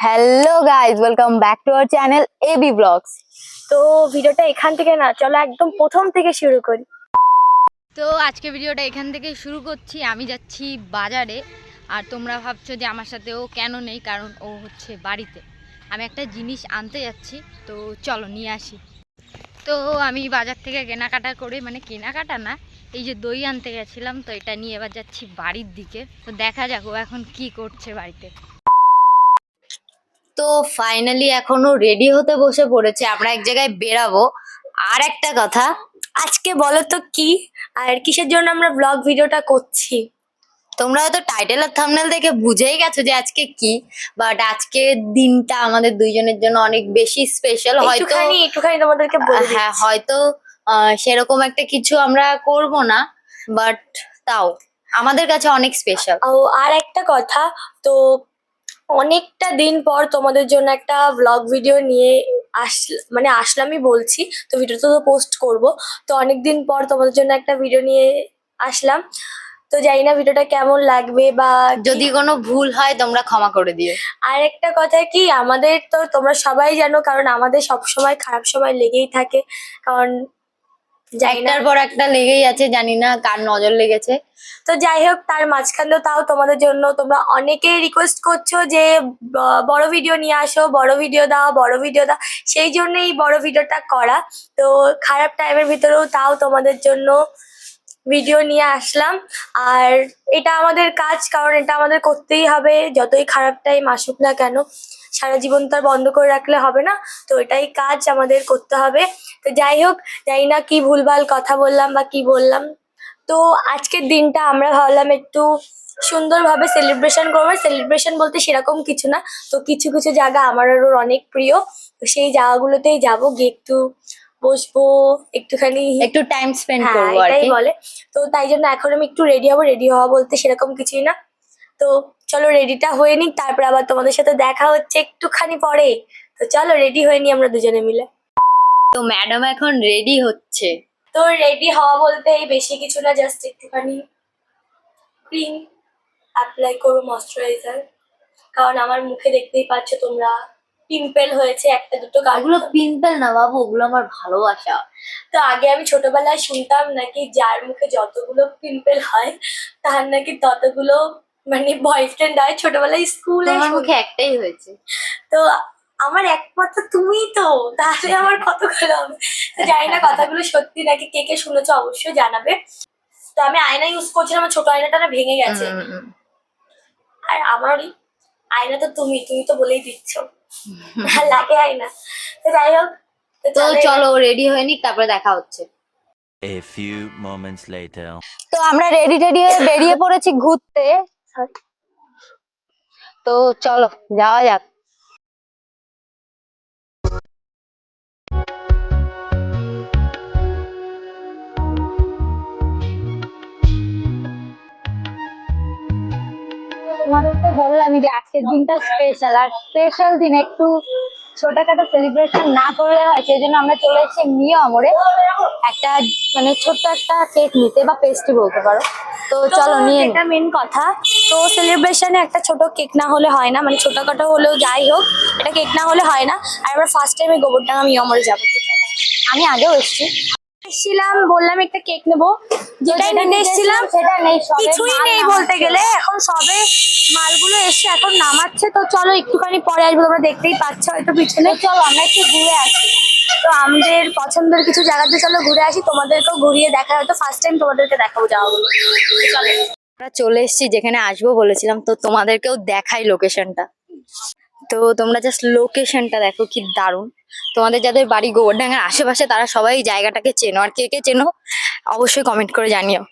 Hello guys, welcome back to our channel AB vlogs. তো ভিডিওটা এখান থেকে না, চলো একদম প্রথম থেকে শুরু করি। তো আজকে ভিডিওটা এখান থেকে শুরু করছি। আমি যাচ্ছি বাজারে, আর তোমরা ভাবছো যে আমার সাথে ও কেন নেই, কারণ ও হচ্ছে বাড়িতে। আমি একটা জিনিস আনতে যাচ্ছি, তো চলো নিয়ে আসি। তো আমি বাজার থেকে কেনাকাটা করে, মানে কেনাকাটা না, এই যে দই আনতে গেছিলাম, তো এটা নিয়ে এবার যাচ্ছি বাড়ির দিকে। তো দেখা যাক ও এখন কি করছে বাড়িতে। তো ফাইনালি এখনো রেডি হতে বসে পড়েছে, আমরা এক জায়গায় বেরাবো। আর একটা কথা, আজকে বলো তো কি আর কিসের জন্য আমরা ব্লগ ভিডিওটা করছি? তোমরা হয়তো টাইটেল আর থাম্বনেল দেখে বুঝেই গেছো যে আজকে কি, বাট আজকে দিনটা আমাদের দুইজনের জন্য অনেক বেশি স্পেশাল। হয়তো একটুখানি তোমাদেরকে বলে হ্যাঁ, দিচ্ছি। হয়তো সেরকম একটা কিছু আমরা করব না, বাট তাও আমাদের কাছে অনেক স্পেশাল। ও আর একটা কথা, তো অনেকটা দিন পর তোমাদের জন্য একটা ব্লগ ভিডিও নিয়ে আসলামই বলছি। তো ভিডিওটা তো পোস্ট করব, তো অনেক দিন পর তোমাদের জন্য একটা ভিডিও নিয়ে আসলাম। তো জানি না ভিডিওটা কেমন লাগবে বা যদি কোনো ভুল হয় তোমরা ক্ষমা করে দিও। আর একটা কথা কি, আমাদের তো তোমরা সবাই জানো, কারণ আমাদের সব সময় খারাপ সময় লেগেই থাকে। কারণ জানি না, একটার পর একটা লেগেই আছে, জানি না কার নজর লেগেছে। তো যাই হোক, তার মাঝখানেও তাও তোমাদের জন্য তোমরা অনেকেই রিকোয়েস্ট করছো যে বড় ভিডিও নিয়ে আসো, বড় ভিডিও দাও, বড় ভিডিও দাও। সেই জন্যই এই বড় ভিডিওটা করা। তো খারাপ টাইমের ভিতরেও তাও তোমাদের জন্য ভিডিও নিয়ে আসলাম। আর এটা আমাদের কাজ, কারণ এটা আমাদের করতেই হবে, যতই খারাপ টাইম আসুক না কেন। সারা জীবন তো আর বন্ধ করে রাখলে হবে না, তো এটাই কাজ আমাদের করতে হবে। তো যাই হোক, জানি না কি ভুলভাল কথা বললাম বা কি বললাম। তো আজকের দিনটা আমরা ভাবলাম একটু সুন্দরভাবে সেলিব্রেশন করবো। সেলিব্রেশন বলতে সেরকম কিছু না, তো কিছু কিছু জায়গা আমার আরো অনেক প্রিয়, তো সেই জায়গাগুলোতেই যাবো, গিয়ে একটু বসবো, একটুখানি একটু টাইম স্পেন্ড হ্যাঁ করবো আর এটাই কি। বলে। তো তাই জন্য এখন আমি একটু রেডি হবো। রেডি হওয়া বলতে সেরকম কিছুই না। তো চলো রেডিটা হয়ে নিক, তারপর আবার তোমাদের সাথে দেখা হচ্ছে একটুখানি পরে। তো চলো রেডি হয়ে নি আমরা দুজনে মিলে। তো ম্যাডাম এখন রেডি হচ্ছে। তো রেডি হওয়া বলতে এই বেশি কিছু না, জাস্ট একটুখানি ক্রিম অ্যাপ্লাই করবো, ময়শ্চারাইজার। কারণ আমার মুখে দেখতেই পাচ্ছ তোমরা, পিম্পল হয়েছে একটা দুটো ওগুলো গাল। পিম্পল না বাবু, ওগুলো আমার ভালোবাসা। তো আগে আমি ছোটবেলায় শুনতাম নাকি যার মুখে যতগুলো পিম্পল হয় তার নাকি ততগুলো মানে বয়ফ্রেন্ড হয়। ছোটবেলায় স্কুলে তোমার মুখে একটাই হয়েছে। তো আমার একমাত্র তুমিই তো, তাহলে আমার কত ভালো হবে। তো জানি না কথাগুলো সত্যি নাকি, কে কে শুনেছো অবশ্যই জানাবে। তো আমি আয়না ইউজ করছিলাম, আমার ছোট আয়নাটা না ভেঙে গেছে। আর আমারই আয়না তো তুমি তো বলেই দিচ্ছ লাগে আয়না। তো যাই হোক, তো চলো রেডি হয়ে নিক, তারপরে দেখা হচ্ছে। A few moments later. তো আমরা রেডি টেডি হয়ে বেরিয়ে পড়েছি ঘুরতে। তো চলো যাওয়া যাক। তোমাদেরকে বললাম যে আজকের দিনটা স্পেশাল, আর স্পেশাল দিন একটু ছোটখাটো সেলিব্রেশন না করলে হয়, সেই জন্য আমরা চলে এসেছি মিয়া আমরে একটা, মানে ছোট্ট একটা কেক নিতে বা পেস্ট্রি বলতে পারো। তো চলো নিয়ে নিই। এটা মেন কথা। তো সেলিব্রেশনে একটা ছোট কেক না হলে হয় না, মানে ছোটখাটো হলেও যাই হোক, এটা কেক না হলে হয় না। আর আমরা ফার্স্ট টাইমে গোবরডাঙ্গা মিয়ামরে যাবো। আমি আগেও এসেছি। এসেছিলাম, বললাম একটা কেক নেবো, যেটাই নিতে এসেছিলাম সেটা নেই, সবে কিছুই মাল নেই বলতে নামাচ্ছে। গেলে। এখন সবে মালগুলো এসে এখন নামাচ্ছে। তো চলো একটুখানি পরে আসবো, তোমরা দেখতেই পাচ্ছ হয়তো পিছনে। তো চলো আমরা একটু ঘুরে আসি। তো আমাদের পছন্দের কিছু জায়গাতে চলো ঘুরে আসি, তোমাদেরকেও ঘুরিয়ে দেখা, হয়তো ফার্স্ট টাইম তোমাদেরকে দেখাবো যাওয়া হলো। চলো। আমরা চলে এসেছি যেখানে আসবো বলেছিলাম, তো তোমাদেরকেও দেখাই লোকেশনটা। তো তোমরা জাস্ট লোকেশনটা দেখো, কি দারুণ। তোমাদের যাদের বাড়ি গোবরডাঙ্গার আশেপাশে তারা সবাই জায়গাটাকে চেনো, আর কে কে চেনো অবশ্যই কমেন্ট করে জানিও।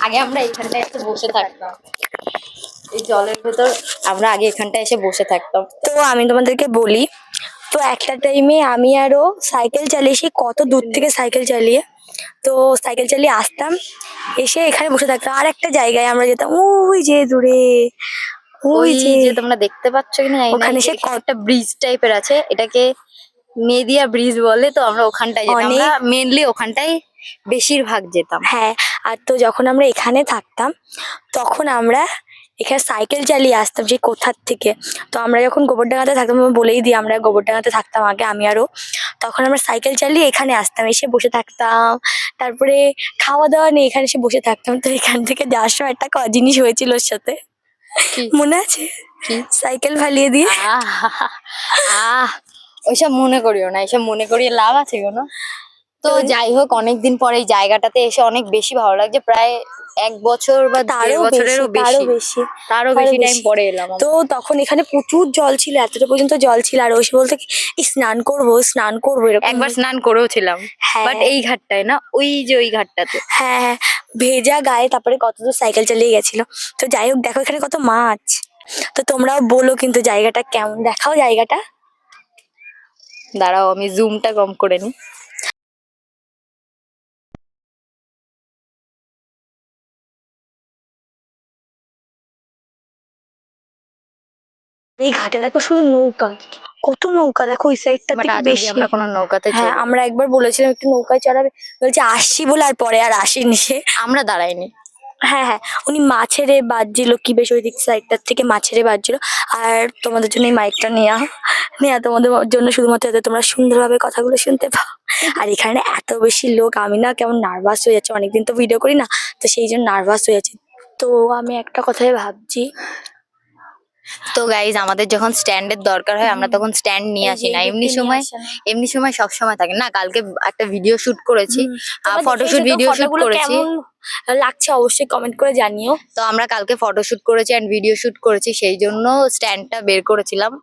আগে আমরা এখানটায় এসে বসে থাকতাম, এই জলের ভেতর আমরা আগে এখানটায় এসে বসে থাকতাম। তো আমি তোমাদেরকে বলি, তো একটা টাইমে আমি আরো সাইকেল চালিয়েছি, কত দূর থেকে সাইকেল চালিয়ে, তো সাইকেল চালিয়ে আসতাম, এসে এখানে বসে থাকতাম। আর একটা জায়গায় আমরা যেতাম, ওই যে দূরে, ওই যে তোমরা দেখতে পাচ্ছ কিনা জানি না, ওখানে এই যে সে এখানে একটা ব্রিজ টাইপের আছে, এটাকে মেদিয়া ব্রিজ বলে। তো আমরা ওখানটায় যেতাম, আমরা অনেক মেনলি ওখানটায় বেশিরভাগ যেতাম। হ্যাঁ। আর তো যখন আমরা এখানে থাকতাম, তখন আমরা এখানে সাইকেল চালিয়ে আসতাম সেই কোথার থেকে। তো আমরা যখন গোবরডাঙ্গাতে থাকতাম, আমি বলেই দিই আমরা গোবরডাঙ্গাতে থাকতাম আগে, আমি আরও। তখন আমরা সাইকেল চালিয়ে এখানে আসতাম, এসে বসে থাকতাম। তারপরে খাওয়া দাওয়া নেই, এখানে এসে বসে থাকতাম। তো এখান থেকে যাওয়ার সময় একটা জিনিস হয়েছিল ওর সাথে, কি মনে আছে? কি সাইকেল ফালিয়ে দিয়ে। আহ আহ ওইসব মনে করিও না, এসব মনে করিয়ে লাভ আছে কোনো? তো তো যাই হোক, অনেকদিন পরে এই জায়গাটাতে এসে অনেক বেশি ভালো লাগছে। প্রায় 1 বছর বা 1.5 বছরেরও তারও বেশি, বেশি তারও বেশি টাইম পরে এলাম তো তখন এখানে প্রচুর জল ছিল, এতটা পর্যন্ত জল ছিল। আর ওসে বলতো কি, "এই স্নান করবো এরকম একবার স্নান করেও ছিলাম, হ্যাঁ বাট এই ঘাটটায় না, ওই যে ওই ঘাটটাতে। হ্যাঁ হ্যাঁ, ভেজা গায়ে তারপরে কত দূর সাইকেল চালিয়ে গেছিল। তো যাই হোক, দেখো এখানে কত মাছ। তো তোমরাও বলো কিন্তু জায়গাটা কেমন, দেখাও জায়গাটা। দাঁড়াও আমি জুমটা কম করে নিই। এই ঘাটে দেখো শুধু নৌকা, কত নৌকা দেখো ওই সাইডটা বাট থেকে আজ অব্দি বেশি। আমরা কোনো নৌকাতে হ্যাঁ, চড়িনি। আমরা একবার বলেছিলাম একটু নৌকায় চড়াবে, বলছে আসছি বলে আর পরে আর আসেনি সে। আমরা দাঁড়াইনি। হ্যাঁ হ্যাঁ, উনি মাছেরে বাজছিল কি বেশ, ওই দিক সাইডটার থেকে মাছেরে বাজছিল। আর তোমাদের জন্য এই মাইকটা নেয়া তোমাদের জন্য শুধুমাত্র, যাতে তোমরা সুন্দরভাবে কথাগুলো শুনতে পাও। আর এখানে এত বেশি লোক, আমি না কেমন নার্ভাস হয়ে যাচ্ছে, অনেকদিন তো ভিডিও করি না, তো সেই জন্য নার্ভাস হয়ে যাচ্ছি। তো আমি একটা কথাই ভাবছি, তো গাইজ, আমাদের যখন স্ট্যান্ডের দরকার হয় আমরা তখন স্ট্যান্ড নিয়ে এই আসি যে না। এই এমনি ব্যক্তি নিয়ে সময়, আসে না। এমনি সময় সব সময় থাকে না। কালকে একটা ভিডিও শুট করেছি, তোমরা ফটোশুট দেখেছো তো ভিডিও শুট ফটোগুলো করেছি। কেমন লাগছে অবশ্যই কমেন্ট করে জানিও। তো আমরা কালকে ফটোশুট করেছি অ্যান্ড ভিডিও শুট করেছি, সেই জন্য স্ট্যান্ডটা বের করেছিলাম,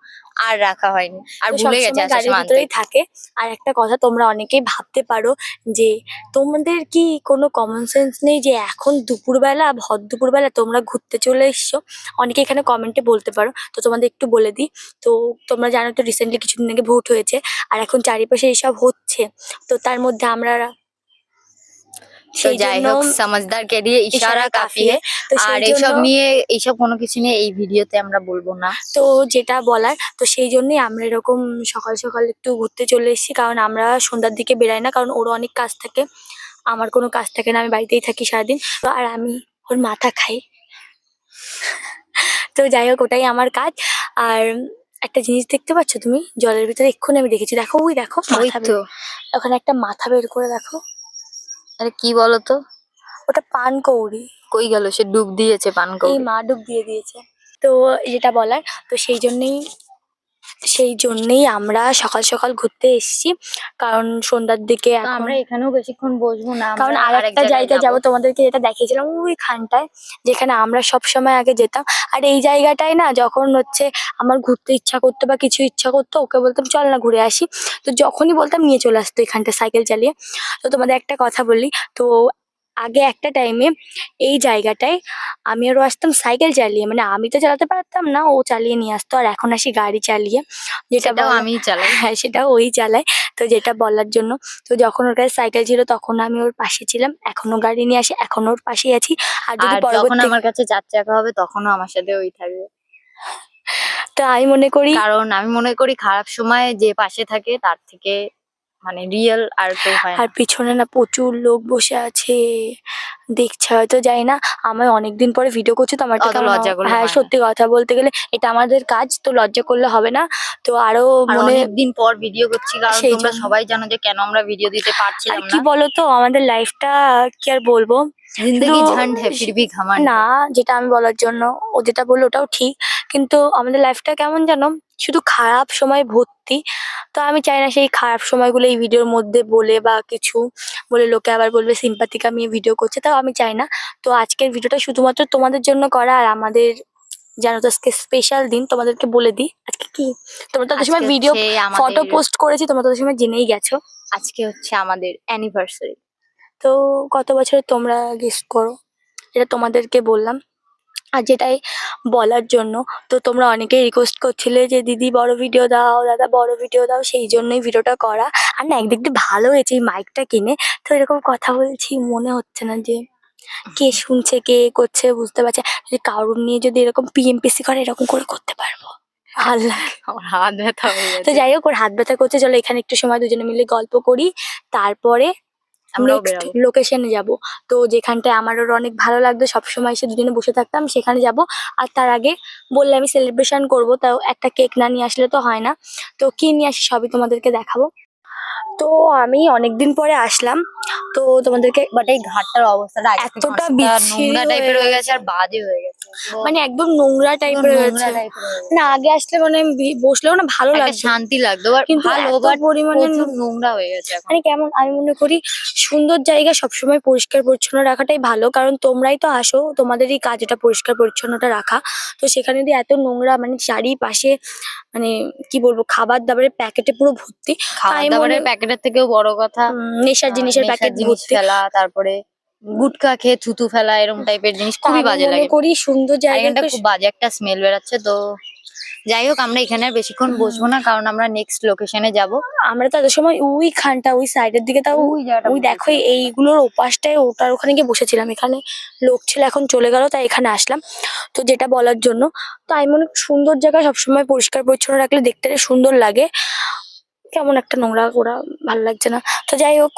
আর রাখা হয়নি, আর তো ভুলে গেছে সবসময় আসার গাড়ির সময় আনতে। ভিতরেই থাকে। আর একটা কথা তোমরা অনেকেই ভাবতে পারো যে তোমাদের কি কোনো কমন সেন্স নেই যে এখন দুপুরবেলা, ভর দুপুরবেলা তোমরা ঘুরতে চলে এসছো? অনেকে এখানে কমেন্টে বলতে পারো, তো তোমাদের একটু বলে দিই। তো তোমরা জানো তো রিসেন্টলি কিছুদিন আগে ভোট হয়েছে, আর এখন চারিপাশে এইসব হচ্ছে। তো তার মধ্যে আমরা তো সেই যাই জন্য হোক, সমঝদার কে দিয়ে ইশারা কাফি হে। তো আর সেই জন্য এইসব নিয়ে, এইসব কোনো কিছু নিয়ে এই ভিডিওতে আমরা বলবো না। তো যেটা বলার, তো সেই জন্যই আমরা এরকম সকাল সকাল একটু ঘুরতে চলে এসেছি, কারণ আমরা সন্ধ্যার দিকে বেরাই না, কারণ ওরও অনেক কাজ থাকে, আমার কোনো কাজ থাকে না, আমি বাড়িতেই থাকি সারাদিন। তো আর আমি ওর মাথা খাই। তো যাই হোক, ওটাই আমার কাজ। আর একটা জিনিস দেখতে পাচ্ছ তুমি জলের ভিতরে, এক্ষুনি আমি দেখেছি, দেখো ওই দেখো ওই মাথা তো, বের, ওখানে একটা মাথা বের করে দেখো, আরে কি বলতো, ওটা পানকৌড়ি। কই গেল সে? ডুব দিয়েছে এই পানকৌড়ি। মা ডুব দিয়ে দিয়েছে। তো যেটা বলার, তো সেই জন্যেই আমরা সকাল সকাল ঘুরতে এসেছি, কারণ সন্ধ্যার দিকে তো এখন, আমরা এখানেও বেশিক্ষণ বসবো না, কারণ আমরা আরেক আরেকটা জায়গায় জায়গায় যাবো। যাবো, তোমাদেরকে যেটা দেখিয়েছিলাম ওইখানটায়, যেখানে আমরা সব সময় আগে যেতাম। আর এই জায়গাটায় না, যখন হচ্ছে আমার ঘুরতে ইচ্ছা করতো বা কিছু ইচ্ছা করতো, ওকে বলতাম চল না ঘুরে আসি, তো যখনই বলতাম নিয়ে চলে আসতো এখানটা সাইকেল চালিয়ে। তো তোমাদের একটা কথা বলি, তো আগে একটা টাইমে এই জায়গাটায় আমি আরও আসতাম সাইকেল চালিয়ে, মানে আমি তো চালাতে পারতাম না, ও চালিয়ে নিয়ে আসতো। আর এখন আসি গাড়ি চালিয়ে, যেটা সেটাও বলা, আমিই চালাই। হ্যাঁ সেটাও ওই চালায়। তো যেটা বলার জন্য, তো যখন ওর কাছে সাইকেল ছিল তখন আমি ওর পাশে ছিলাম, এখনো গাড়ি নিয়ে আসি, এখনো ওর পাশেই আছি। আর যদি আর যখন পরবর্তী, আমার কাছে 4 চাকা হবে তখনও আমার সাথে ওই থাকবে। তো আমি মনে করি, কারণ আমি মনে করি খারাপ সময় যে পাশে থাকে তার থেকে মানে রিয়েল আর কেউ হয় আর না। পিছনে না প্রচুর লোক বসে আছে, দেখছে হয়তো, যাই না। আমি অনেকদিন পরে ভিডিও করছি, তো আমার একটু অত কেমন লজ্জা করলে হ্যাঁ হয় না। সত্যি কথা বলতে গেলে এটা আমাদের কাজ, তো লজ্জা করলে হবে না। তো আরো আর মনে, অনেকদিন পর ভিডিও করছি, কারণ সেই তোমরা জন্য। সবাই জানো যে কেন আমরা ভিডিও দিতে আর পারছিলাম কি না। বলতো, আমাদের লাইফটা কি আর বলবো, শুধু জিন্দগি ঝন্ড হ্যায় ফির ভি ঘমন্ড না, হ্যায়। যেটা আমি বলার জন্য, ও যেটা বললো ওটাও ঠিক, কিন্তু আমাদের লাইফটা কেমন জানো, শুধু খারাপ সময় ভর্তি। তো আমি চাই না সেই খারাপ সময়গুলো এই ভিডিওর মধ্যে বলে বা কিছু বলে লোকে আবার বলবে সিম্পাথি কামিয়ে ভিডিও করছে, তাও আমি চাই না। তো আজকের ভিডিওটা শুধুমাত্র তোমাদের জন্য করা, আর আমাদের জানো তো আজকে স্পেশাল দিন, তোমাদেরকে বলে দিই আজকে কি, তোমরা তো আজকে সময় ভিডিও হচ্ছে ফটো আমাদের, পোস্ট করেছি, তোমরা তো সময় জেনেই গেছো। আজকে হচ্ছে আমাদের অ্যানিভার্সারি। তো কত বছরে তোমরা গেস করো, এটা তোমাদেরকে বললাম। আর যেটাই বলার জন্য, তো তোমরা অনেকেই রিকোয়েস্ট করছিলে যে দিদি বড় ভিডিও দাও, দাদা বড় ভিডিও দাও, সেই জন্যই ভিডিওটা করা। আর না, একদিক দিয়ে ভালো হয়েছে এই মাইকটা কিনে, তো এরকম কথা বলছি মনে হচ্ছে না যে কে শুনছে কে করছে বুঝতে পারছে। যদি কারোর নিয়ে যদি এরকম পিএমপিসি করে, এরকম করে করতে পারবো, ভালো লাগে। আমার হাত ব্যথা হয়ে তো গেছে। যাই হোক, ওর হাত ব্যথা করছে, চলো এখানে একটু সময় দুজনে মিলে গল্প করি, তারপরে আমরাও নেক্সট বেরাবো। লোকেশনে যাব। তো যেখানটায় আমার ওর অনেক ভালো লাগতো, সবসময় এসে দুদিনে বসে থাকতাম, সেখানে যাব। আর তার আগে বললে আমি সেলিব্রেশন করব, তাও একটা কেক না নিয়ে আসলে তো হয় না। তো কি নিয়ে আসি সবই তোমাদেরকে দেখাবো। তো আমি অনেকদিন পরে আসলাম, তো তোমাদেরকে বাট এই ঘাটটার অবস্থাটা আগে থেকে এতটা অনেকটা বিচ্ছিরি নোংরা টাইপের হয়ে হয়ে গেছে আর বাজে হয়ে গেছে পুরো, মানে একদম নোংরা পুরো টাইপের হয়ে নোংরা গেছে। টাইপের হয়ে গেছে। না আগে আসলে মানে আমি বসলেও না ভালো একটা লাগতো, শান্তি লাগতো বাট কিন্তু ভালো, এত বাট পরিমাণে প্রচুর নোংরা হয়ে গেছে এখন। মানে কেমন, আমি মনে করি সুন্দর জায়গা সবসময় পরিষ্কার পরিচ্ছন্ন রাখাটাই ভালো, কারণ তোমরাই তো আসো, তোমাদেরই কাজ এটা পরিষ্কার পরিচ্ছন্নটা রাখা। তো সেখানে যদি এত নোংরা মানে চারিপাশে, মানে কি বলবো, খাবার দাবারের প্যাকেটে পুরো ভর্তি। খাবার আমি দাবারের প্যাকেটের থেকেও বড় কথা নেশার জিনিসের নেশার প্যাকেট জিনিস ভর্তি। ফেলা, তারপরে গুটখা খেয়ে থুতু ফেলা, এরকম টাইপের জিনিস তা খুবই আমি বাজে মনে লাগে। করি সুন্দর আর জায়গায় এখানটা খুব বাজে একটা স্মেল বেরাচ্ছে। তো যাই হোক, আমরা এখানে আর বেশিক্ষণ বসবো না, কারণ আমরা নেক্সট লোকেশনে যাব। আমরা তো এত সময় ওইখানটা ওই সাইডের দিকে, তাও ওই জায়গাটা ওই দেখো এইগুলোর ওপাশটায় ওটার ওখানে গিয়ে বসেছিলাম। এখানে লোক ছিল, এখন চলে গেল, তাই এখানে আসলাম। তো যেটা বলার জন্য, তো আমি মনে করি সুন্দর জায়গা সবসময় পরিষ্কার পরিচ্ছন্ন রাখলে দেখতে সুন্দর লাগে। কেমন একটা নোংরা ওরা, ভালো লাগছে না। তো যাই হোক,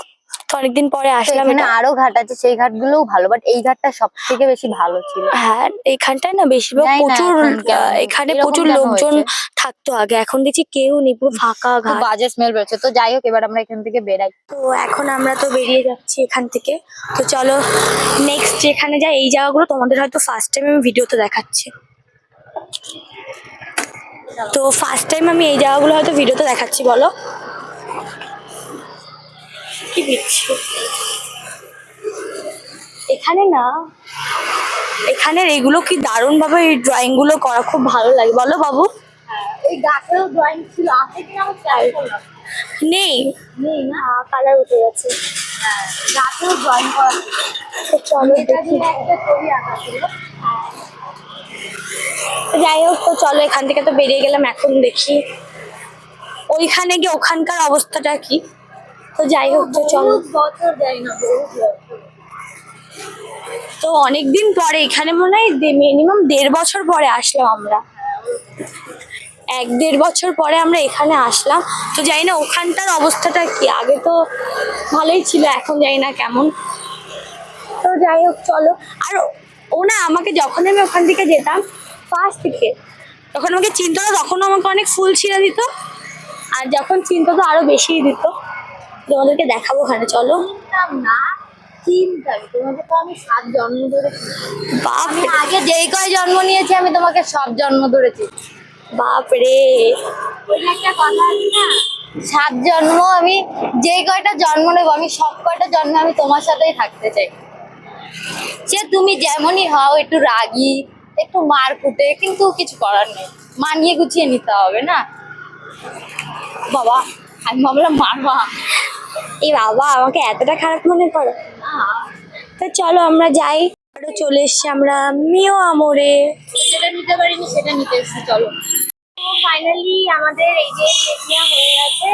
তো অনেকদিন পরে তো আসলাম এখানে এটা। আরো ঘাট আছে, সেই ঘাটগুলোও ভালো, বাট এই ঘাটটা সব থেকে বেশি ভালো ছিল। হ্যাঁ, এইখানটায় না বেশিরভাগ জানি না প্রচুর এখন কেন এখানে এরকম প্রচুর কেন লোকজন হয়েছে। থাকতো আগে, এখন দেখছি কেউ নেই, পুরো ফাঁকা খুব ঘাট। বাজে স্মেল বেরোচ্ছে। তো যাই হোক, এবার আমরা এখান থেকে বেরাই। তো এখন আমরা তো বেরিয়ে যাচ্ছি এখান থেকে। তো চলো নেক্সট যেখানে যাই, এই জায়গাগুলো তোমাদের হয়তো ফার্স্ট টাইম আমি ভিডিওতে দেখাচ্ছি। তো ফার্স্ট টাইম আমি এই জায়গাগুলো হয়তো ভিডিওতে দেখাচ্ছি। বলো কি দিচ্ছি এখানে না, এখানের এইগুলো কি দারুণ ভাবে এই ড্রয়িং গুলো করা, খুব ভালো লাগে। বলো বাবু, ওই গাছেও ড্রয়িং ছিল, আছে কিনা আমি খেয়াল করলাম নেই নেই না। কালার উঠে গেছে। গাছেও ড্রয়িং করা ছিল। তো চলো এটা দেখি। দিয়ে একটা ছবি আঁকা ছিল। যাই হোক, তো চলো এখান থেকে তো বেরিয়ে গেলাম, এখন দেখি ওইখানে গিয়ে ওখানকার অবস্থাটা কি। তো যাই হোক, তো চলো। বহুত বছর যাই না, বহুত বছর। তো অনেকদিন পরে এখানে মনে হয় মিনিমাম 1.5 বছর পরে আসলাম আমরা, 1-1.5 বছর পরে আমরা এখানে আসলাম। তো জানি না ওখানটার অবস্থাটা কি, আগে তো ভালোই ছিল, এখন জানি না কেমন। তো যাই হোক চলো। আর ও না আমাকে, যখন আমি ওখান থেকে যেতাম ফার্স্ট থেকে, তখন আমাকে চিনতো না, তখন আমাকে অনেক ফুল ছিঁড়ে দিত, আর যখন চিনতো তো আরো বেশিই দিত। তোমাদেরকে দেখাবো ওখানে, চলো। চিনতাম না, চিনতাম তোমাকে তো আমি 7 জন্ম ধরেছি। বাপ আমি আগে যেই কয় জন্ম নিয়েছি আমি তোমাকে সব জন্ম ধরেছি। বাপ রে, ওই যে একটা কথা আছে না, 7 জন্ম আমি যেই কয়টা জন্ম নেবো আমি সব কয়টা জন্ম আমি তোমার সাথেই থাকতে চাই। সে তুমি যেমনই হও, একটু রাগী, একটু মারকুটে, কিন্তু কিছু করার নেই, মানিয়ে গুছিয়ে নিতে হবে না। বাবা, আমি ভাবলাম মারবা। এই বাবা আমাকে এতটা খারাপ মনে করো? না, তো চলো আমরা যাই। আরো চলে এসছি আমরা মিও আমরে। যেটা নিতে পারিনি সেটা নিতে এসেছি, চলো। তো ফাইনালি আমাদের এই যে কেক নেওয়া হয়ে গেছে,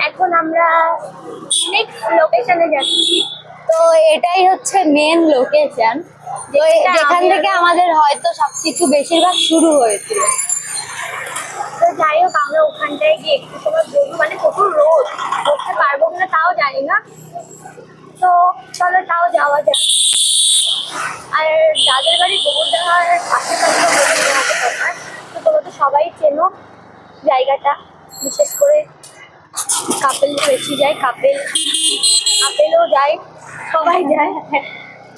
এখন আমরা নেক্সট লোকেশনে যাচ্ছি। তো এটাই হচ্ছে মেন লোকেশন, যেখান থেকে আমাদের হয়তো সবকিছু বেশিরভাগ শুরু হয়েছিল। তো যাই হোক, আমরা ওখানটায় গিয়ে একটু সময় বসবো, মানে প্রচুর রোদ, বসতে পারবো কিনা তাও জানি না। তো চলো তাও যাওয়া যাক। আর যাদের বাড়ি গোবরডাঙ্গার আশেপাশে তোমার, তো তোমরা তো সবাই চেনো জায়গাটা, বিশেষ করে কাপেল বেশি যায়, কাপেলও যায়, সবাই যায়।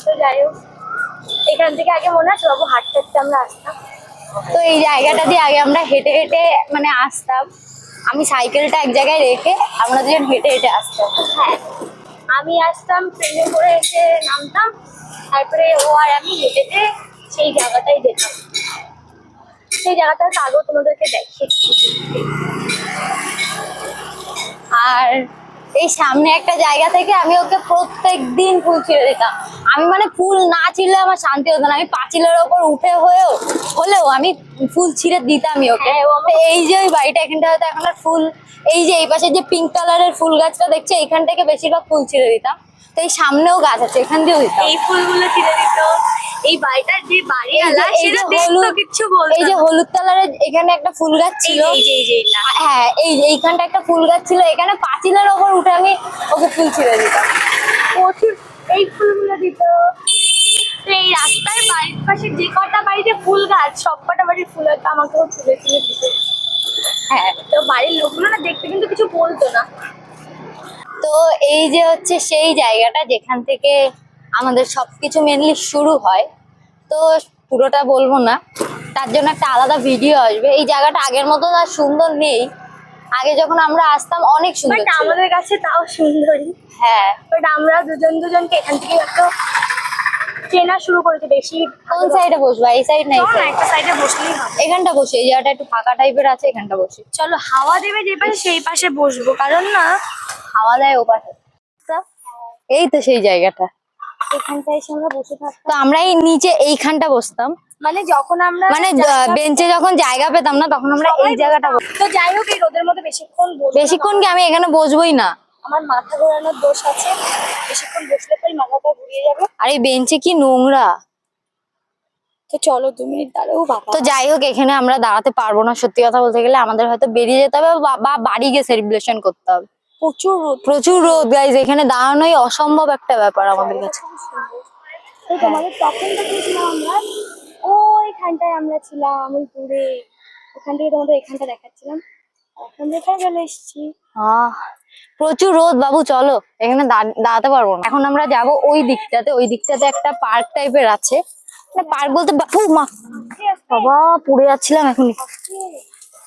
তো যাই হোক, এখান থেকে আগে মনে আছে বাবু হাঁটতে হাঁটতে আমরা আসতাম। তো এই জায়গাটা দিয়ে আগে আমরা হেঁটে হেঁটে মানে আসতাম, আমি সাইকেলটা এক জায়গায় রেখে আমরা দুজন হেঁটে হেঁটে আসতাম। হ্যাঁ, আমি আসতাম, ট্রেনে করে এসে নামতাম, তারপরে ও আর আমি হেঁটে হেঁটে সেই জায়গাটায় যেতাম। সেই জায়গাটার আগেও তোমাদেরকে দেখিয়েছি। আর এই সামনে একটা জায়গা থেকে আমি ওকে প্রত্যেক দিন ফুল ছিঁড়ে দিতাম। আমি মানে ফুল না ছিঁড়লে আমার শান্তি হতো না, আমি পাঁচিলের ওপর উঠে হলেও আমি ফুল ছিঁড়ে দিতামই ওকে। তো এই যে ওই বাড়িটা, এখানটা হয়তো এখন আর ফুল, এই যে এই পাশে যে পিঙ্ক কালারের ফুল গাছটা দেখছে, এখান থেকে বেশিরভাগ ফুল ছিঁড়ে দিতাম। তো এই সামনেও গাছ আছে, এখান দিয়েও দিতাম। এই ফুলগুলো কিনে দিত। এই বাড়িটার যে বাড়িওয়ালা এই যে সেটা দেখতো কিচ্ছু বলতো এই যে না। হলুদ কালারের এখানে একটা ফুল গাছ ছিল। এই যে এটা। হ্যাঁ, এইখানটা একটা ফুল গাছ ছিল, এখানে পাঁচিলের ওপর উঠে আমি ওকে ফুল ছিঁড়ে দিতাম। প্রচুর এই ফুলগুলো দিত। তো এই রাস্তার বাড়ির পাশে যে কটা বাড়িতে ফুল গাছ, সব কটা বাড়ির ফুল গাছ আমাকেও তুলে তুলে দিত। হ্যাঁ, তো বাড়ির লোকগুলো না দেখতে কিন্তু কিছু বলতো না। তো এই যে হচ্ছে সেই জায়গাটা যেখান থেকে আমাদের সবকিছু মেনলি শুরু হয়। তো পুরোটা বলবো না, তার জন্য একটা আলাদা ভিডিও আসবে। এই জায়গাটা আগের মতো আর সুন্দর নেই, আগে যখন আমরা আসতাম অনেক সুন্দর বাট ছিল। আমাদের কাছে তাও সুন্দরী। হ্যাঁ, বাট আমরা দুজনকে এখান থেকে একটু চেনা শুরু করেছি বেশি। কোন সাইডে বসবা? এই সাইড না এই চলো না সাইড? একটা সাইডে বসলেই হবে। এখানটা বসে, এই জায়গাটা একটু ফাঁকা টাইপের আছে, এখানটা বসে চলো হাওয়া দেবে যে পাশে সেই পাশে বসবো, কারণ না খাওয়া দাওয়া ও পাশে। এই তো সেই জায়গাটা। এখানটায় এসে আমরা বসে থাকতাম। তো আমরা এই নিচে এইখানটা বসতাম, মানে যখন আমরা মানে জায়গা- বেঞ্চে যখন জায়গা পেতাম না তখন আমরা এই সবাই জায়গাটা বসতাম। তো যাই হোক এই রোদের মধ্যে বেশিক্ষণ বসবো না। বেশিক্ষণ কি আমি এখানে বসবোই না। আমার মাথা ঘোরানোর দোষ আছে, বেশিক্ষণ বসলে পরে মাথাটা ঘুরিয়ে যাবে। আর এই বেঞ্চে কি নোংরা। তো চলো 2 মিনিট দাঁড়াও বাবা। তো যাই হোক, এখানে আমরা দাঁড়াতে পারবো না, সত্যি কথা বলতে গেলে আমাদের হয়তো বেরিয়ে যেতে হবে বা বাড়ি গিয়ে সেলিব্রেশন করতে হবে। প্রচুর রোদ। প্রচুর রোদ গাইজ, এখানে দাঁড়ানোই অসম্ভব একটা ব্যাপার আমাদের কাছে। তো তোমাদের তখন দেখেছিলাম আমরা ওইখানটায় আমরা ছিলাম ওই দূরে, ওখান থেকে তোমাদের এখানটা দেখাচ্ছিলাম। এখন এখানে চলে এসেছি। প্রচুর রোদ বাবু, চলো এখানে দাঁড়াতে পারবো না। এখন আমরা যাব ওই দিকটাতে, ওই দিকটাতে একটা পার্ক টাইপের আছে। পার্ক বলতে মা বাবা পড়ে যাচ্ছিলাম এখনই।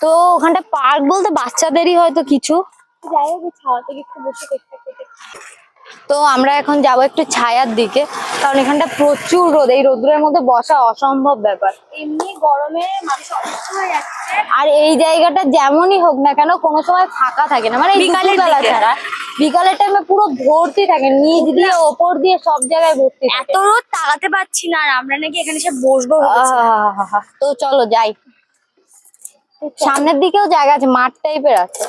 তো ওখানটা পার্ক বলতে বাচ্চাদেরই হয়তো কিছু। যাই হোক ছাওয়া থেকে একটু বসে দেখতে খেতে। তো আমরা এখন যাব একটু ছায়ার দিকে, কারণ এখানটা প্রচুর রোদ, এই রোদ্রের মধ্যে বসা অসম্ভব ব্যাপার। এমনি গরমে মানুষ অসুস্থ হয়ে যাচ্ছে। আর এই জায়গাটা যেমনই হোক না কেন কোনো সময় ফাঁকা থাকে না, মানে এই বিকালের দুপুরবেলা দিকে। ছাড়া বিকালের টাইমে পুরো ভর্তি থাকে, নিচ দিয়ে ওপর দিয়ে সব জায়গায় ভর্তি থাকে। এত রোদ তাকাতে পারছি না, আর আমরা নাকি এখানে এসে বসবো ভেবেছি। আহাহাহা। তো চলো যাই, সামনের দিকেও জায়গা আছে, মাঠ টাইপের আছে,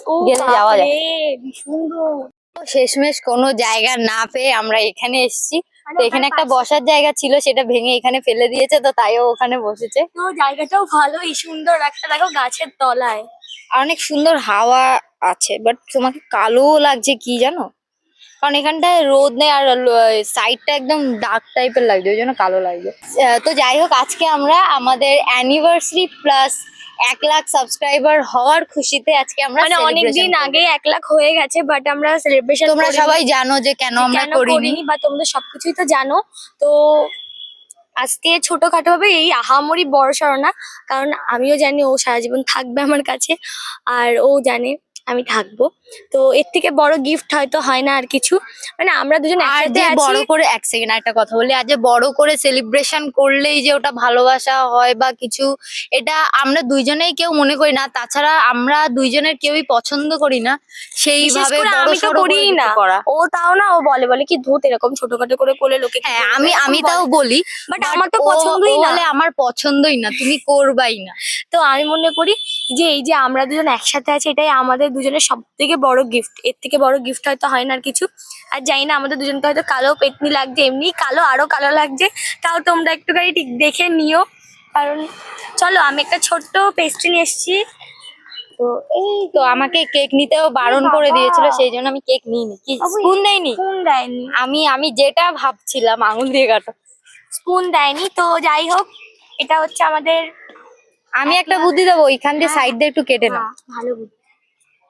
ও গেলে যাওয়া যায়। বাপরে, কি সুন্দর। তো শেষমেশ কোনো জায়গা না পেয়ে আমরা এখানে এসেছি। মানে তো এখানে ওখানে একটা পাশে- বসার জায়গা ছিল, সেটা ভেঙে এখানে ফেলে দিয়েছে, তো তাইও ওখানে বসেছে। তো জায়গাটাও ভালোই সুন্দর, একটা দেখো গাছের তলায়। আর অনেক সুন্দর হাওয়া আছে, বাট তোমাকে কালো লাগছে কি জানো, কারণ এখানটায় রোদ নেই আর সাইডটা একদম ডার্ক টাইপের লাগছে, ওই জন্য কালো লাগছে। তো যাই হোক, আজকে আমরা আমাদের অ্যানিভার্সারি প্লাস 1 লাখ সাবস্ক্রাইবার হওয়ার খুশিতে আজকে আমরা মানে অনেকদিন celebration করবো। আগে 1 লাখ হয়ে গেছে, বাট আমরা সেলিব্রেশন তোমরা সবাই জানো যে কেন আমরা করিনি। বা তোমরা সবকিছুই তো জানো। তো আজকে ছোটখাটো ভাবে, এই আহামরি বড়সড় না, কারণ আমিও জানি ও সারা জীবন থাকবে আমার কাছে, আর ও জানে আমি থাকবো। তো এর থেকে বড় গিফট হয়তো হয় না আর কিছু, মানে আমরা দুজন আর একসাথে যে বড় আছি। করে, এক সেকেন্ড একটা কথা বলি, আর যে বড় করে সেলিব্রেশন করলেই যে ওটা ভালোবাসা হয় বা কিছু, এটা আমরা দুইজনেই কেউ মনে করি না। তাছাড়া আমরা দুইজনের কেউই পছন্দ করি না বিশেষ সেইভাবে করে বড় আমি তো সড়ো করে করিই কিছু না, করা। ও তাও না, ও বলে কি ধুত এরকম ছোটখাটো করে করলে লোকে কি হ্যাঁ, বলবে, আমি এরকম তাও বলে। বলি, But but আমার তো ও- পছন্দই ও না। বলে আমার পছন্দই না, তুমি করবাই না। তো আমি মনে করি যে এই যে আমরা দুজন একসাথে আছি, এটাই আমাদের দুজনের সব থেকে বড় গিফট। এর থেকে বড় গিফট হয়তো হয় না আর কিছু। আর জানি না, আমাদের দুজনকে হয়তো কালো পেতনি লাগছে, এমনি কালো আরো কালো লাগছে, তাও তোমরা একটুখানি ঠিক দেখে নিও। কারণ চলো, আমি একটা ছোট্ট পেস্ট্রি নিয়ে এসেছি। তো এই তো আমাকে কেক নিতেও বারণ করে বাবা। দিয়েছিল, সেই জন্য আমি কেক নিইনি। কি স্পুন দেয়নি? স্পুন দেয়নি, আমি যেটা ভাবছিলাম আঙুল দিয়ে কাটো। স্পুন দেয়নি। তো যাই হোক, এটা হচ্ছে আমাদের। আমি একটা বুদ্ধি দেবো, ওইখান দিয়ে সাইড দিয়ে একটু কেটে নাও। ভালো বুদ্ধি।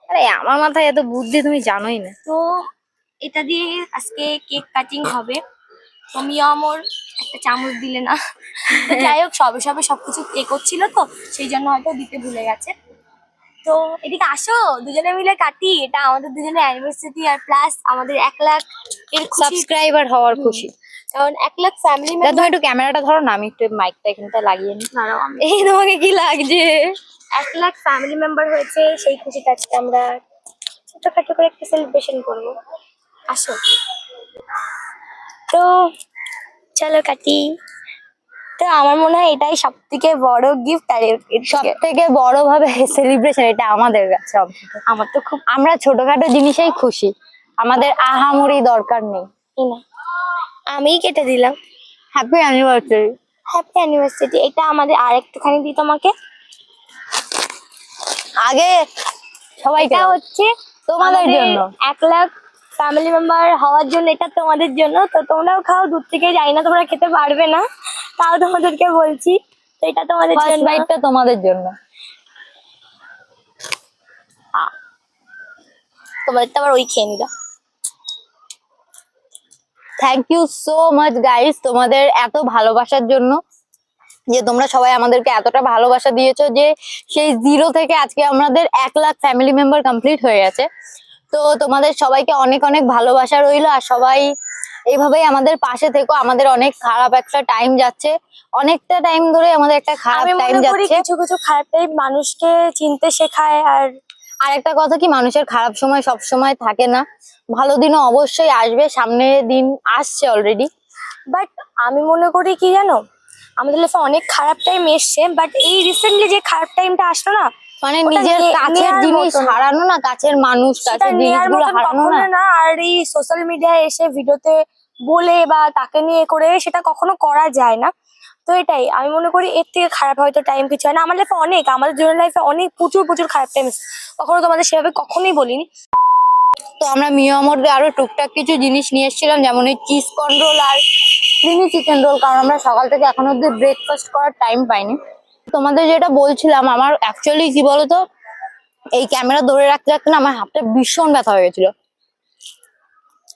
আরে আমার মাথায় এত বুদ্ধি তুমি জানোই না। তো এটা দিয়ে আজকে কেক কাটিং হবে। তো মিয়া আমর একটা চামচ দিলে না। তো যাই হোক, সবে সবকিছু করছিল, তো সেই জন্য হয়তো দিতে ভুলে গেছে। তো এদিকে আসো, দুজনে মিলে কাটি। এটা আমাদের দুজনের অ্যানিভার্সারি, আর প্লাস আমাদের 1 লাখ এর খুশি। সাবস্ক্রাইবার হওয়ার খুশি। কারণ 1 লাখ ফ্যামিলি তা তুমি একটু ক্যামেরাটা ধরো না, আমি একটু মাইকটা এখানটা লাগিয়ে নিই। মেম্বার, এই তোমাকে কি লাগছে? 1 লাখ ফ্যামিলি মেম্বার হয়েছে, সেই খুশিটা আজকে আমরা ছোটখাটো করে একটা সেলিব্রেশন করব। আসো, তো চলো কাটি। তো আমার মনে হয় এটাই সব থেকে বড় গিফট। আর সব থেকে বড় ভাবে সেলিব্রেশন এটা আমাদের কাছে অন্তত। আমার তো খুব আমরা ছোটখাটো জিনিসেই খুশি, আমাদের আহামরি দরকার নেই। এই না, আমিই কেটে দিলাম। Happy anniversary. Happy anniversary. এটা আমাদের আর একটুখানি দিই তোমাকে। আগে সবাই এটা হচ্ছে তোমাদের আমাদের জন্য। 1 লাখ ফ্যামিলি মেম্বার হওয়ার জন্য, এটা তোমাদের জন্য। তো তোমরাও খাও, দূর থেকে, জানি না তোমরা খেতে পারবে না, তাও তোমাদেরকে বলছি। তো এটা তোমাদের ফার্স্ট জন্য। বাইটটা তোমাদের জন্য। তোমাদেরটা আবার ওই খেয়ে নিলাম। Thank you so much guys তোমাদের এত ভালোবাসার জন্য, যে তোমরা সবাই আমাদেরকে এতটা ভালোবাসা দিয়েছো যে সেই 0 থেকে আজকে আমাদের 1 লাখ ফ্যামিলি মেম্বার কমপ্লিট হয়ে গেছে। তো তোমাদের সবাইকে অনেক অনেক ভালোবাসা রইলো, আর সবাই এইভাবেই আমাদের পাশে থেকো। আমাদের অনেক খারাপ একটা টাইম যাচ্ছে, অনেকটা টাইম ধরে আমাদের একটা খারাপ আমি টাইম মনে করি যাচ্ছে। কিছু কিছু খারাপ টাইম মানুষকে চিনতে শেখায়। আর একটা কথা কি, মানুষের খারাপ সময় সব সময় থাকে না, ভালো দিনও অবশ্যই আসবে, সামনে দিন আসছে অলরেডি। বাট আমি মনে করি কি জানো, আমাদের লাইফে অনেক খারাপ টাইম এসছে, বাট এই রিসেন্টলি যে খারাপ টাইমটা আসলো না, মানে ওটা নিজের কাছের নেয়ার জিনিস মতন। হারানো না, কাছের মানুষ, সেটা কাছের নেয়ার জিনিসগুলো মতন হারানো কখনো না। না। আর এই সোশ্যাল মিডিয়ায় এসে ভিডিওতে বলে বা তাকে নিয়ে করে সেটা কখনো করা যায় না। তো এটাই আমি মনে করি, এর থেকে খারাপ হয়তো টাইম কিছু হয় না। আমার লাইফে অনেক, আমাদের জীবনের লাইফে অনেক প্রচুর প্রচুর খারাপ টাইম এসেছে, কখনো তোমাদের সেভাবে কখনোই বলিনি। তো আমরা মিয়ামোরে আরো টুকটাক কিছু জিনিস নিয়ে এসেছিলাম, যেমন এই চিজ কন্ট্রোল আর ক্রিমি চিকেন রোল, কারণ আমরা সকাল থেকে এখন অব্দি ব্রেকফাস্ট করার টাইম পাইনি। তোমাদের যেটা বলছিলাম, আমার অ্যাকচুয়ালি কি বলতো, এই ক্যামেরা ধরে রাখতে রাখতে না আমার হাতটা ভীষণ ব্যথা হয়ে গেছিল।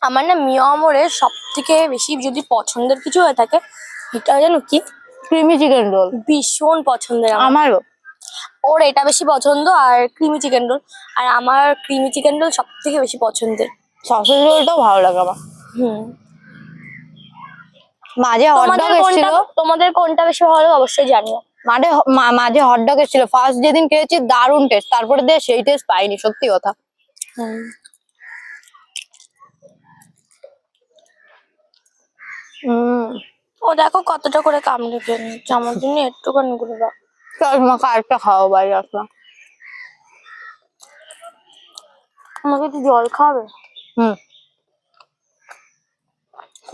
আমার না মিয়ামরের সব থেকে বেশি যদি পছন্দের কিছু হয়ে থাকে, এটা জানো কি, ক্রিমি চিকেন রোল ভীষণ পছন্দের আমার। আমারও। ওর এটা বেশি পছন্দ আর ক্রিমি চিকেন রোল, আর আমার ক্রিমি চিকেন রোল সব থেকে বেশি পছন্দের। সসেজ রোলটাও ভালো লাগে আমার। হুম। মাঝে হটডগ এসেছিল। তোমাদের কোনটা বেশি ভালো অবশ্যই জানিও। মাঝে হটডগ এসেছিল, ফার্স্ট যেদিন খেয়েছি দারুণ টেস্ট, তারপরে দিয়ে সেই টেস্ট পাইনি, সত্যি কথা। ও দেখো কতটা করে কামড়ে ফেলছে, আমার জন্য একটুখানি করে দাও। চল মাকে আরেকটা খাওয়া বাইরে আসলাম। আমাকে একটু জল খাবে?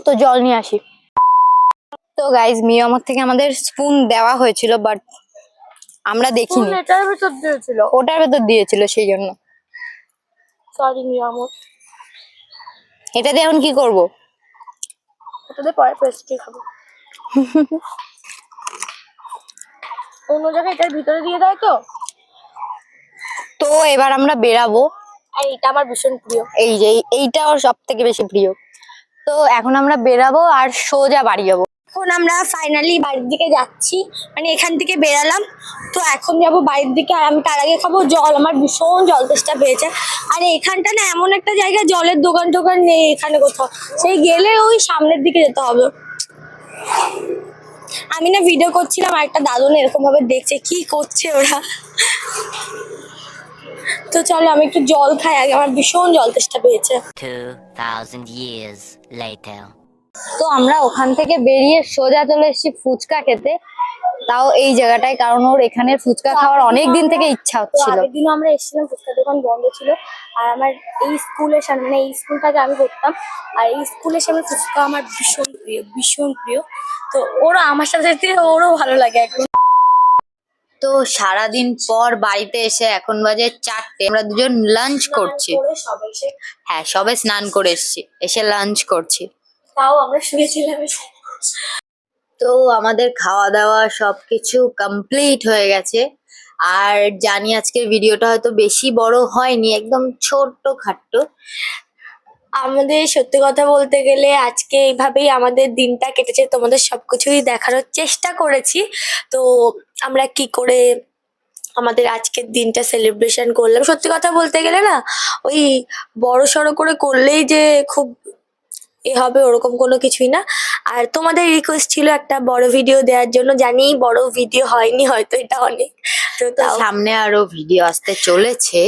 তো জল নিয়ে আসি। তো গাইজ মিয়ামর থেকে আমাদের স্পুন দেওয়া হয়েছিল, বাট আমরা দেখিনি, এটার ভেতর দিয়েছিল। ওটার ভেতর দিয়েছিল, সেই জন্য। সরি মিয়ামর। এটা দিয়ে এখন কি করব? ওটাতে পরে পেস্ট্রি খাবো। অন্য জায়গায় এটার ভিতরে দিয়ে দেয় তো। তো এবার আমরা বেরাবো। আর এটা আমার ভীষণ প্রিয়। এই যে এইটা ওর সব থেকে বেশি প্রিয়। তো এখন আমরা বেরাবো আর সোজা বাড়ি যাবো। এখন আমরা ফাইনালি বাড়ির দিকে যাচ্ছি, মানে এখান থেকে বেরালাম। তো এখন যাবো বাড়ির দিকে, আর আমি তার আগে খাবো জল। আমার ভীষণ জল তেষ্টা পেয়েছে। আর এখানটা না এমন একটা জায়গা, জলের দোকান টোকান নেই এখানে কোথাও, সেই গেলে ওই সামনের দিকে যেতে হবে। আমি না ভিডিও করছিলাম, আর একটা দাদু না এরকম ভাবে দেখছে কি করছে ওরা। তো চলো আমি একটু জল খাই আগে, আমার ভীষণ জল তেষ্টা পেয়েছে। 2000 years later. তো আমরা ওখান থেকে বেরিয়ে সোজা চলে এসেছি ফুচকা খেতে, তাও এই জায়গাটায়, কারণ ওর এখানের ফুচকা খাওয়ার অনেক দিন থেকে ইচ্ছা তো হচ্ছিল। আগের দিনও আমরা এসেছিলাম, ফুচকা দোকান বন্ধ ছিল। আর আমার এই স্কুলের সামনে, মানে এই স্কুলটাকে আমি করতাম, আর এই স্কুলের সামনে ফুচকা আমার ভীষণ প্রিয়, ভীষণ প্রিয়। তো ওরও আমার সাথে সাথে ওরও ভালো লাগে এখন। তো সারাদিন পর বাড়িতে এসে এখন বাজে 4টে, আমরা দুজন লাঞ্চ করছি। করে সবাই এসে, হ্যাঁ, সবে স্নান করে এসেছি, এসে লাঞ্চ করছি। তাও আমরা শুয়েছিলাম। তো আমাদের খাওয়া দাওয়া সবকিছু কমপ্লিট হয়ে গেছে। আর জানি আজকের ভিডিওটা হয়তো বেশি বড় হয়নি, একদম ছোট্ট খাট্ট। আমাদের সত্যি কথা বলতে গেলে আজকে এইভাবেই আমাদের দিনটা কেটেছে, তোমাদের সবকিছুই দেখানোর চেষ্টা করেছি। তো আমরা কি করে আমাদের আজকের দিনটা সেলিব্রেশন করলাম, সত্যি কথা বলতে গেলে না ওই বড় সড়ো করে করলেই যে খুব এ হবে ওরকম কোনো কিছুই না। আর তোমাদের রিকোয়েস্ট ছিল একটা বড় ভিডিও দেওয়ার জন্য, জানি বড় ভিডিও হয়নি হয়তো, এটা অনেক। তো তো তাও সামনে আরো ভিডিও আসতে চলেছে,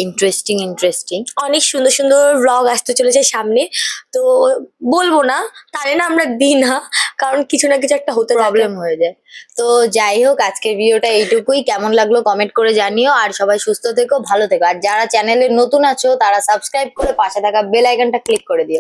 ইন্টারেস্টিং। অনেক সুন্দর সুন্দর ব্লগ আসতে চলেছে সামনে। তো বলবো না, তাহলে না আমরা দিই না, কারণ কিছু না কিছু একটা হতে থাকে। প্রবলেম হয়ে যায়। তো যাই হোক, আজকের ভিডিওটা এইটুকুই। কেমন লাগলো কমেন্ট করে জানিও, আর সবাই সুস্থ থেকো, ভালো থেকো। আর যারা চ্যানেলে নতুন আছো তারা সাবস্ক্রাইব করে পাশে থাকা বেল আইকনটা ক্লিক করে দিও।